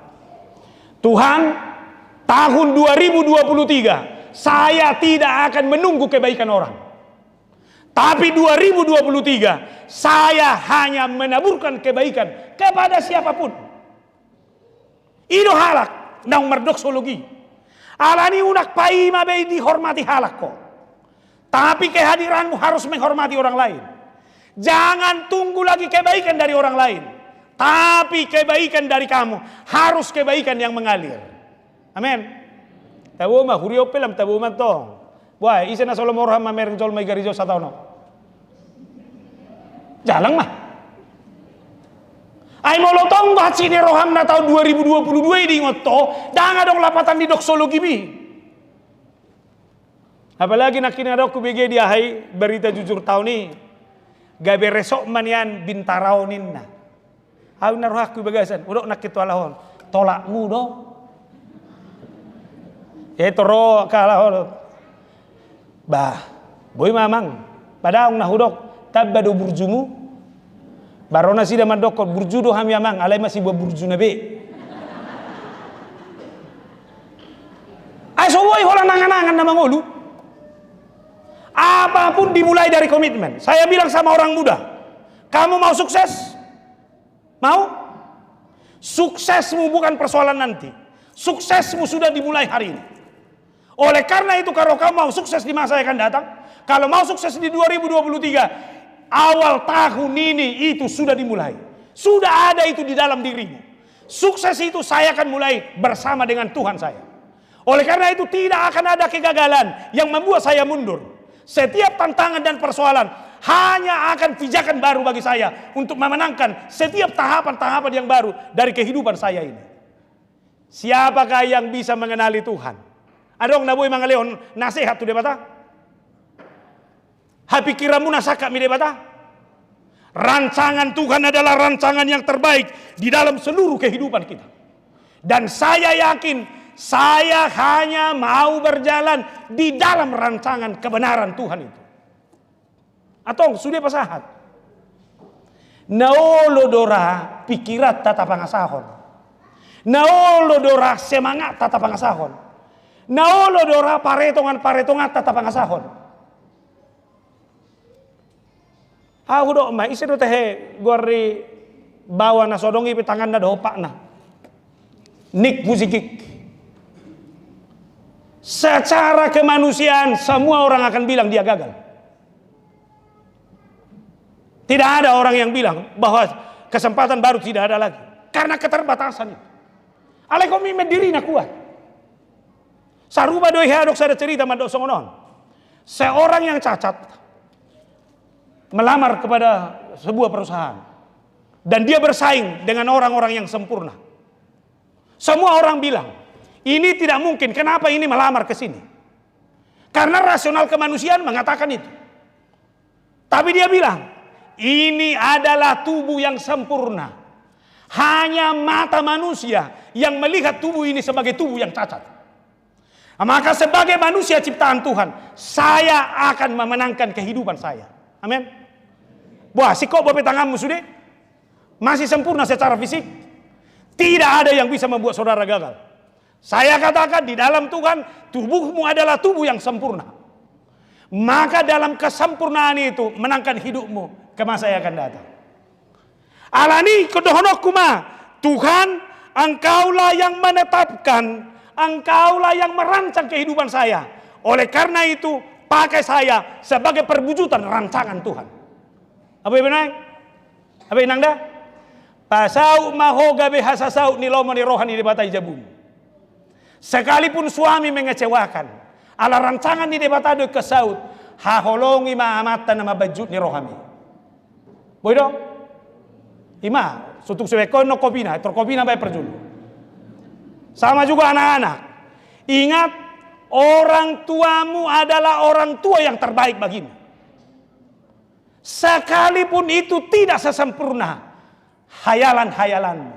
Tuhan, tahun 2023 saya tidak akan menunggu kebaikan orang. Tapi 2023 saya hanya menaburkan kebaikan kepada siapapun. Itu halak nang merdoksologi. Alani unak paima be dihormati halak kok. Tapi kehadiranmu harus menghormati orang lain. Jangan tunggu lagi kebaikan dari orang lain. Tapi kebaikan dari kamu harus kebaikan yang mengalir. Amin. Tahu mah hurio pelam tahu mah tong. Wah, isi na solom orang mamereng jol mai garijo satau no. Jalang mah. Ai molotong bat sini roham na tahun 2022 di ngoto, danga dong lapatan di doksologi bi. Apalagi nak kini ada aku bege dia hai berita jujur tahun ini. Gabe resok manian bintaraunin na. Aku naruh aku bagasan, udah nak itu alahon, tolakmu do. Toro kalahon. Bah, boy mamang, padahal nak hudok, tabado burjumu. Barona sida mandokot burju do ham yamang, alai masih buat burju nabe. Ay so boy holang nangan-nangan nama ngolu. Apapun dimulai dari komitmen. Saya bilang sama orang muda, kamu mau sukses? Mau? Suksesmu bukan persoalan nanti. Suksesmu sudah dimulai hari ini. Oleh karena itu kalau kamu mau sukses di masa yang akan datang, kalau mau sukses di 2023, awal tahun ini itu sudah dimulai. Sudah ada itu di dalam dirimu. Sukses itu saya akan mulai bersama dengan Tuhan saya. Oleh karena itu tidak akan ada kegagalan yang membuat saya mundur. Setiap tantangan dan persoalan hanya akan pijakan baru bagi saya untuk memenangkan setiap tahapan-tahapan yang baru dari kehidupan saya ini. Siapakah yang bisa mengenali Tuhan? Adong na boy mga leon nasihat tu debata. Hapikiranmu nasaka mi debata. Rancangan Tuhan adalah rancangan yang terbaik di dalam seluruh kehidupan kita. Dan saya yakin saya hanya mau berjalan di dalam rancangan kebenaran Tuhan itu. Atau sudah pasahat. Naolodora pikirat tata pangasahon. Naolodora semangat tata pangasahon. Naolodora paretongan tata pangasahon. Aku do ma isi do teh gori bawa na sodongi pitangan na do pak na. Nik musikik. Secara kemanusiaan semua orang akan bilang dia gagal. Tidak ada orang yang bilang bahwa kesempatan baru tidak ada lagi. Karena keterbatasan itu. Alekomi mediri na kuat. Saruba doi hadok sada cerita mandok songonon. Seorang yang cacat melamar kepada sebuah perusahaan. Dan dia bersaing dengan orang-orang yang sempurna. Semua orang bilang, ini tidak mungkin. Kenapa ini melamar ke sini? Karena rasional kemanusiaan mengatakan itu. Tapi dia bilang, ini adalah tubuh yang sempurna. Hanya mata manusia yang melihat tubuh ini sebagai tubuh yang cacat. Maka sebagai manusia ciptaan Tuhan, saya akan memenangkan kehidupan saya. Amin. Wah, si kok bapak tanganmu sudah masih sempurna secara fisik. Tidak ada yang bisa membuat saudara gagal. Saya katakan di dalam Tuhan, tubuhmu adalah tubuh yang sempurna. Maka dalam kesempurnaan itu menangkan hidupmu ke masa yang akan datang. Alani kedohonokuma, Tuhan, engkaulah yang menetapkan, engkaulah yang merancang kehidupan saya. Oleh karena itu, pakai saya sebagai perwujudan rancangan Tuhan. Apa yang benar? Apa yang nangda? Pasau mahoga behasasau nilomo ni rohani di batai jabum. Sekalipun suami mengecewakan, ala rancangan di debatado ke saud, haholongi maamatan nama bajut ni rohami. Boydo? Ima, sutuk sebekon no kopina, terkopina bay perjulu. Sama juga anak-anak. Ingat, orang tuamu adalah orang tua yang terbaik bagimu. Sekalipun itu tidak sesempurna hayalan-hayalanmu.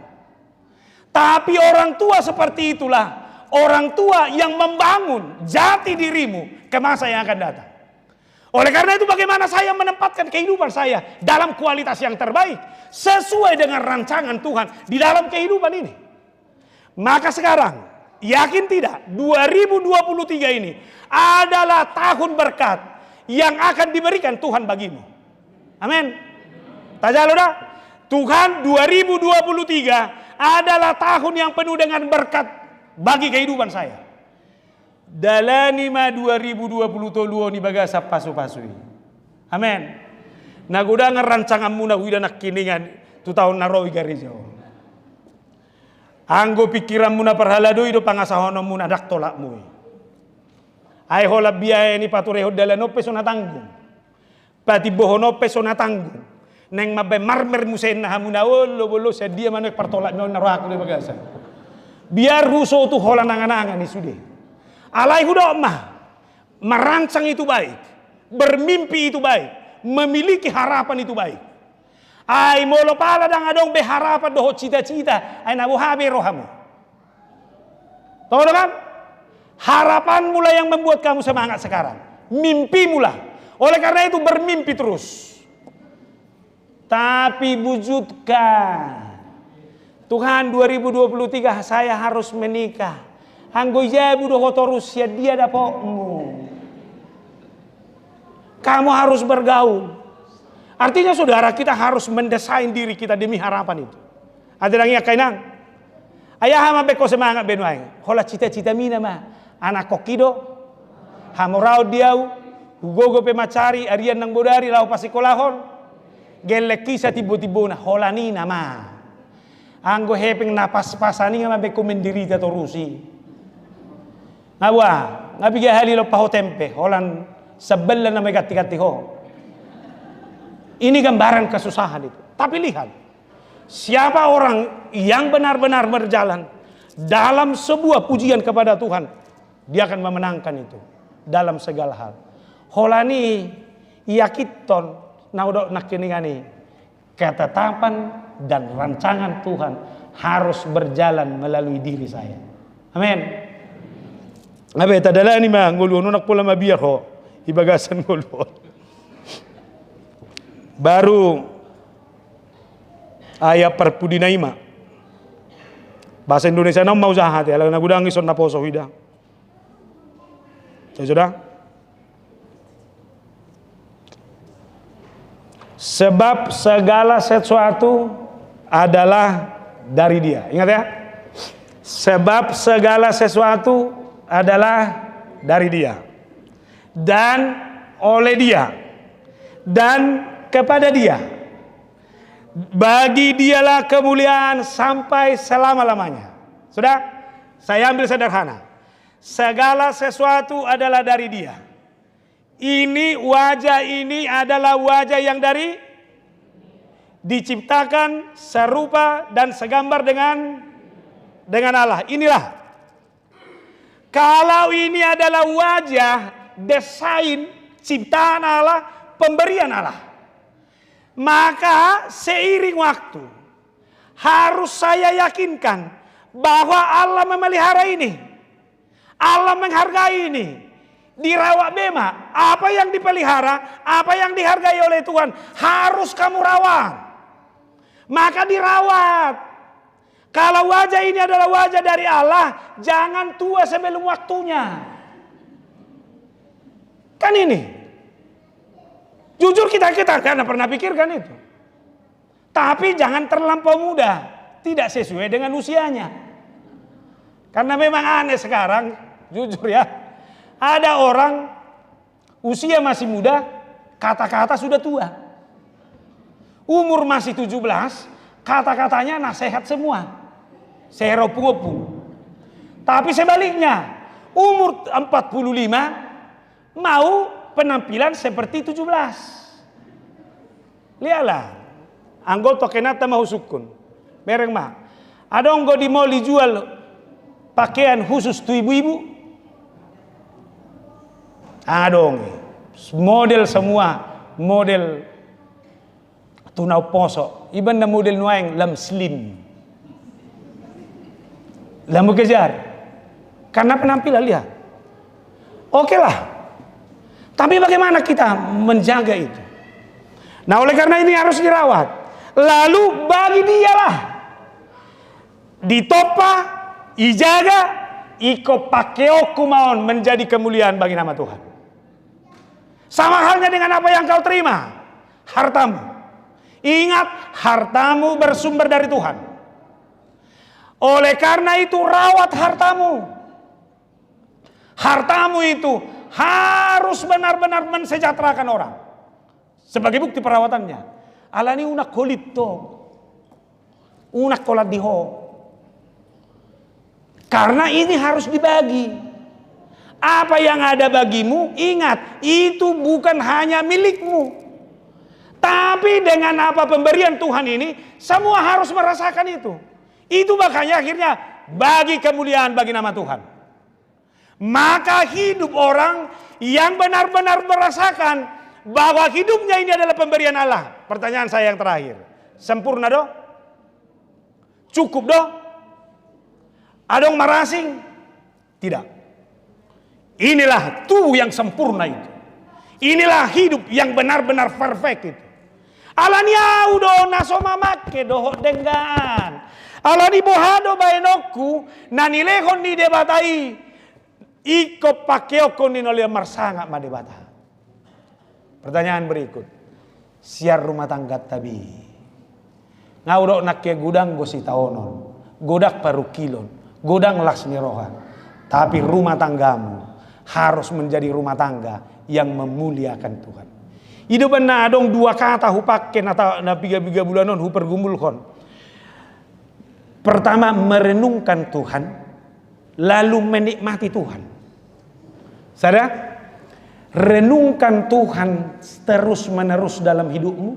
Tapi orang tua seperti itulah orang tua yang membangun jati dirimu ke masa yang akan datang. Oleh karena itu bagaimana saya menempatkan kehidupan saya dalam kualitas yang terbaik sesuai dengan rancangan Tuhan di dalam kehidupan ini. Maka sekarang yakin tidak 2023 ini adalah tahun berkat yang akan diberikan Tuhan bagimu. Amin. Tajaludah, Tuhan 2023 adalah tahun yang penuh dengan berkat bagi kehidupan saya. Dalani ma 2020 toluo ni bagasa pasu-pasui. Amin. Nagudangan rancanganmu na huida nak kiningan tu tahun narawi garijo. Anggo pikiranmu na perhalado ido pangasahonomu na dak tolakmu. Ay hola biaya ni patureho dalano peso na tanggung. Pati bohono peso na tanggung. Neng mabe marmer musen na hamuna olo bolo sedia manek partolak nyon naraku de bagasa. Biar ruso tu hola nangan-nangan ni sude. Alai hudo mah merancang itu baik, bermimpi itu baik, memiliki harapan itu baik. Ai molo pala dang adong be harapan doho cita-cita, ai nabu habe rohamu. Tahu kan? Harapan mula yang membuat kamu semangat sekarang. Mimpi mula. Oleh karena itu bermimpi terus. Tapi wujudkan. Tuhan 2023 saya harus menikah. Anggo jabu do kotorus ya dia dapokmu. Kamu harus bergaul. Artinya saudara kita harus mendesain diri kita demi harapan itu. Ada lagi kainang. Ayah hama beko semangat benuai. Hola cita-cita mina mah. Anak kokido. Hamorau diau. Hugogo pemacari arian nang bodari lau pasikolahon. Gelek kisah tibo-tibo na holani nama. Anggo hepeng napas-pasani nga mabeko mendirita torusi. Ngawa, ngabiga hali lo paho tempe, holan sebelah na may gati-gati ho. Ini gambaran kesusahan itu. Tapi lihat, siapa orang yang benar-benar berjalan dalam sebuah pujian kepada Tuhan, dia akan memenangkan itu dalam segala hal. Holani yakiton naudok nakiningani, ketetapan dan rancangan Tuhan harus berjalan melalui diri saya. Amin. Abe tadalani ma ngulu nunak pula mabiya ko ibagasan ngulu. Baru ayat perpudinaima. Bahasa Indonesia nam mau jahat ya, lagu gudang ison naposo hida. Sudah? Sebab segala sesuatu adalah dari Dia. Ingat ya? Sebab segala sesuatu adalah dari Dia. Dan oleh Dia. Dan kepada Dia. Bagi Dialah kemuliaan sampai selama-lamanya. Sudah? Saya ambil sederhana. Segala sesuatu adalah dari Dia. Ini wajah ini adalah wajah yang dari diciptakan serupa dan segambar dengan Allah. Inilah. Kalau ini adalah wajah desain ciptaan Allah, pemberian Allah, maka seiring waktu harus saya yakinkan bahwa Allah memelihara ini, Allah menghargai ini, dirawat bema. Apa yang dipelihara, apa yang dihargai oleh Tuhan harus kamu rawat, maka dirawat. Kalau wajah ini adalah wajah dari Allah, jangan tua sebelum waktunya. Kan ini, jujur kita karena pernah pikirkan itu. Tapi jangan terlampau muda, tidak sesuai dengan usianya. Karena memang aneh sekarang, jujur ya, ada orang usia masih muda, kata-kata sudah tua. Umur masih 17, kata-katanya nasihat semua. Seropung-opung. Tapi sebaliknya, umur 45 mau penampilan seperti 17. Lihatlah, anggota kenata mau sukun. Mereng mah. Ada onggo di mall dijual pakaian khusus tu ibu-ibu. Adong, model semua, model tunau poso. Iban na model nuaing lam slim. Lambu kejar. Karena penampilan lihat. Oke lah. Tapi bagaimana kita menjaga itu? Nah oleh karena ini harus dirawat. Lalu bagi dialah ditopa, ijaga, iko pakeo kumaon menjadi kemuliaan bagi nama Tuhan. Sama halnya dengan apa yang kau terima, hartamu. Ingat, hartamu bersumber dari Tuhan. Oleh karena itu rawat hartamu. Hartamu itu harus benar-benar mensejahterakan orang. Sebagai bukti perawatannya, alani unak kolito, unak kolat diho. Karena ini harus dibagi. Apa yang ada bagimu, ingat, itu bukan hanya milikmu. Tapi dengan apa pemberian Tuhan ini, semua harus merasakan itu. Itu makanya akhirnya bagi kemuliaan bagi nama Tuhan. Maka hidup orang yang benar-benar merasakan bahwa hidupnya ini adalah pemberian Allah. Pertanyaan saya yang terakhir, sempurna doh? Cukup doh? Adong marasing? Tidak. Inilah tubuh yang sempurna itu. Inilah hidup yang benar-benar perfect itu. Alania udo nasoma make doho denggaan. Alani bohado baenoku nanilehon ni debatai. Iko pakeoko ni nolia marsanga ma debata. Pertanyaan berikut. Siar rumah tangga tabi. Ngaudok nakke gudang gosi taonon. Godak parukilon. Godang lasni roha. Tapi rumah tanggamu harus menjadi rumah tangga yang memuliakan Tuhan. Hidup na adong dua kata hupaken atau na piga-piga bulanon hu pergumbulkon. Pertama merenungkan Tuhan, lalu menikmati Tuhan. Sadar? Renungkan Tuhan terus-menerus dalam hidupmu,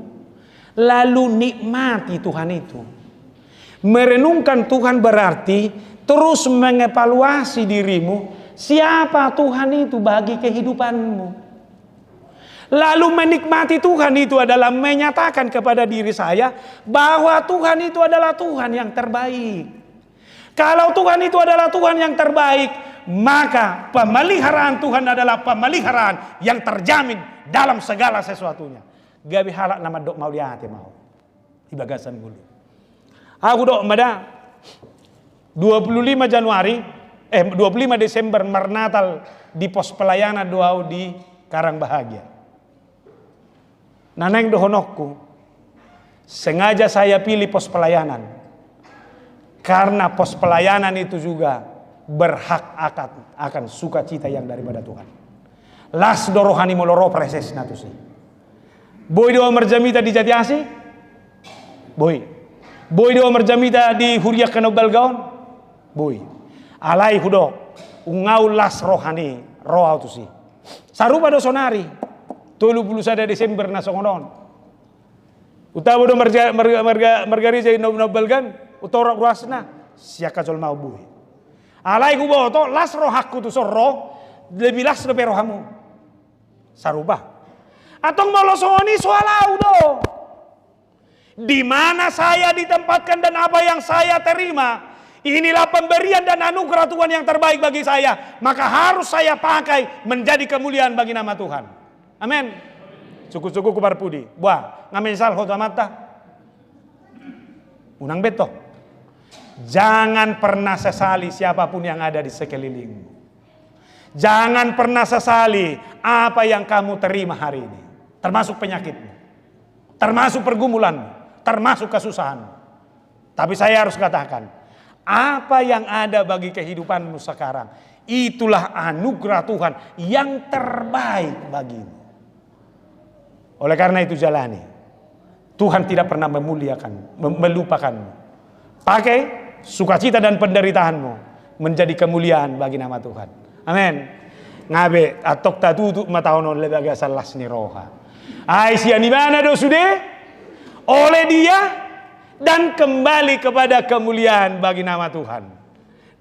lalu nikmati Tuhan itu. Merenungkan Tuhan berarti terus mengevaluasi dirimu, siapa Tuhan itu bagi kehidupanmu. Lalu menikmati Tuhan itu adalah menyatakan kepada diri saya bahwa Tuhan itu adalah Tuhan yang terbaik. Kalau Tuhan itu adalah Tuhan yang terbaik, maka pemeliharaan Tuhan adalah pemeliharaan yang terjamin dalam segala sesuatunya. Gabi halak nama dok mau lihat mau. Di bagasan dulu. Aku dok mada 25 Desember Marnatal di pos pelayanan doa di Karang Bahagia. Naneng dohonokku, sengaja saya pilih pos pelayanan karena pos pelayanan itu juga berhak akan sukacita yang daripada Tuhan. Las dorohani moloro preses natusi. Boy doa merjamita di Jati Asih? Boy doa merjamita di Huria Kenobal Gaon? Boy. Alai hudo ungau las rohani roh tu si. Sarupa do sonari. 31 Desember na songonon. Utawa do margariza Nobel Gan utora ruasna siaka jol mau buhi. Alai ku boto las rohakku tu sorro lebih las do perohamu. Sarupa. Atong molosoni soalau do. Di mana saya ditempatkan dan apa yang saya terima, inilah pemberian dan anugerah Tuhan yang terbaik bagi saya. Maka harus saya pakai menjadi kemuliaan bagi nama Tuhan. Amin. Suku-suku ku parpudi. Wah, ngamisal hoto mata. Unang beto. Jangan pernah sesali siapapun yang ada di sekelilingmu. Jangan pernah sesali apa yang kamu terima hari ini. Termasuk penyakitmu. Termasuk pergumulanmu. Termasuk kesusahanmu. Tapi saya harus katakan, apa yang ada bagi kehidupanmu sekarang, itulah anugerah Tuhan yang terbaik bagimu. Oleh karena itu jalani. Tuhan tidak pernah melupakanmu. Pakai sukacita dan penderitaanmu menjadi kemuliaan bagi nama Tuhan. Amin. Ngabe atok tatutu mataonon lebaga salas ni roha. Ai sia di mana do sude? Oleh dia dan kembali kepada kemuliaan bagi nama Tuhan.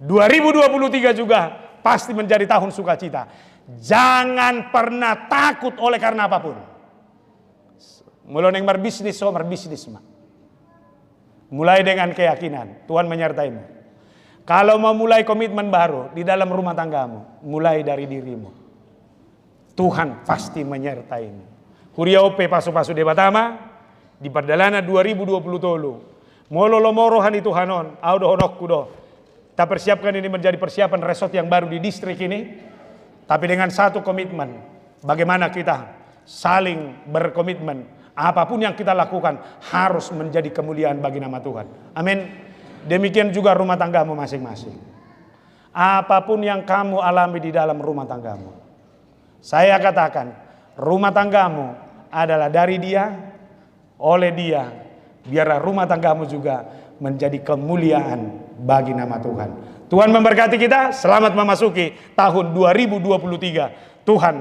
2023 juga pasti menjadi tahun sukacita. Jangan pernah takut oleh karena apapun. Mulai dengan berbisnis, berbisnis mah. Mulai dengan keyakinan Tuhan menyertaimu. Kalau mau mulai komitmen baru di dalam rumah tanggamu, mulai dari dirimu. Tuhan pasti menyertaimu. Kuriope pasu-pasu de Batama di perdalanan 2020 tolu. Mololo morohan itu hanon, audo honok kudo. Kita persiapkan ini menjadi persiapan resort yang baru di distrik ini. Tapi dengan satu komitmen, bagaimana kita saling berkomitmen. Apapun yang kita lakukan harus menjadi kemuliaan bagi nama Tuhan. Amin. Demikian juga rumah tanggamu masing-masing. Apapun yang kamu alami di dalam rumah tanggamu. Saya katakan, rumah tanggamu adalah dari dia, oleh dia. Biarlah rumah tanggamu juga menjadi kemuliaan bagi nama Tuhan. Tuhan memberkati kita, selamat memasuki tahun 2023. Tuhan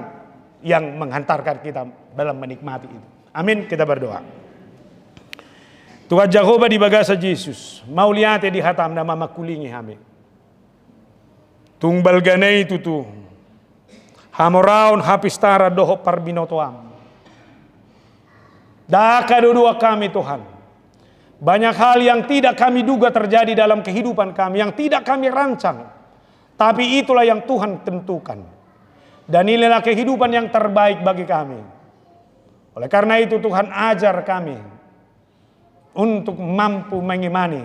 yang menghantarkan kita dalam menikmati itu. Amin, kita berdoa. Tuhan Jehovah di bagasa Yesus, mau lihat di hatam nama makulingi kami. Tungbal ganei tutu, hamoraun hapistara doho parbinotoam. Daka dua kami Tuhan. Banyak hal yang tidak kami duga terjadi dalam kehidupan kami, yang tidak kami rancang. Tapi itulah yang Tuhan tentukan. Dan inilah kehidupan yang terbaik bagi kami. Oleh karena itu Tuhan ajar kami untuk mampu mengimani.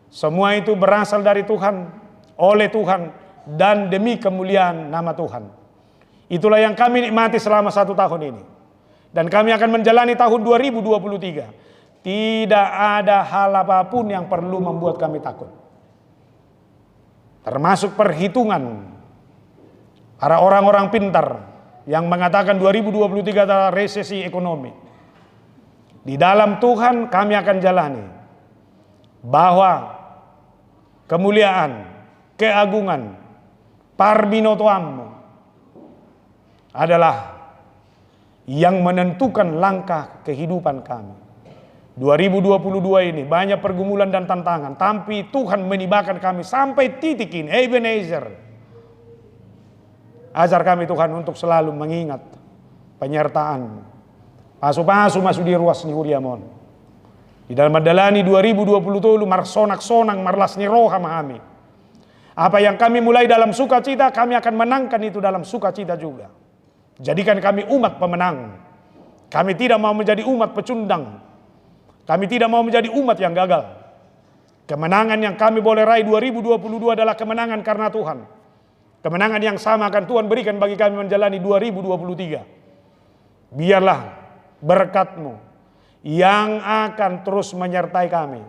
Semua itu berasal dari Tuhan, oleh Tuhan, dan demi kemuliaan nama Tuhan. Itulah yang kami nikmati selama 1 tahun ini. Dan kami akan menjalani tahun 2023. Tidak ada hal apapun yang perlu membuat kami takut. Termasuk perhitungan para orang-orang pintar yang mengatakan 2023 adalah resesi ekonomi. Di dalam Tuhan kami akan jalani bahwa kemuliaan, keagungan, parbinotoammu adalah yang menentukan langkah kehidupan kami. 2022 ini banyak pergumulan dan tantangan, tapi Tuhan menibakan kami sampai titik ini. Ebenezer, ajar kami Tuhan untuk selalu mengingat penyertaan. Pasu-pasu masuk di ruas ni huriamon. Di dalam madalani 2020 marsonak-sonang marlas ni roha mahami. Apa yang kami mulai dalam sukacita, kami akan menangkan itu dalam sukacita juga. Jadikan kami umat pemenang. Kami tidak mau menjadi umat pecundang. Kami tidak mau menjadi umat yang gagal. Kemenangan yang kami boleh raih 2022 adalah kemenangan karena Tuhan. Kemenangan yang sama akan Tuhan berikan bagi kami menjalani 2023. Biarlah berkat-Mu yang akan terus menyertai kami.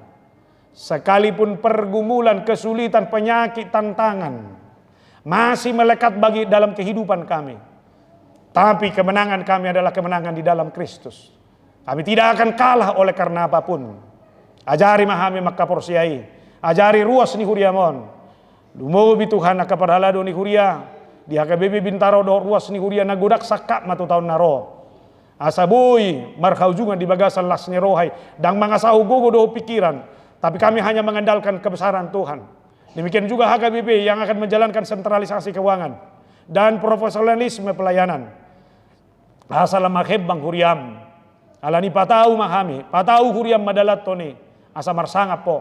Sekalipun pergumulan, kesulitan, penyakit, tantangan masih melekat bagi dalam kehidupan kami. Tapi kemenangan kami adalah kemenangan di dalam Kristus. Kami tidak akan kalah oleh karena apapun. Ajari mahami makaporsiai. Ajari ruas ni huriamon. Lumobi Tuhan akaparhalado ni huria. Di HKBP Bintaro do ruas ni huria nagudak sakak matu tahun naro. Asaboy markau juga di bagasan las ni rohai. Dang mangasahu gogo do pikiran. Tapi kami hanya mengandalkan kebesaran Tuhan. Demikian juga HKBP yang akan menjalankan sentralisasi keuangan dan profesionalisme pelayanan. Asalam makhebang huriam. Alani patau mahami, patau huriam madalat toni, asa marsangap po.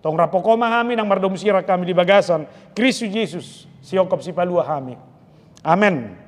Tong rapoko mahami nang mardomsira kami di bagasan, Kristus Yesus, siokop si palua hami. Amen.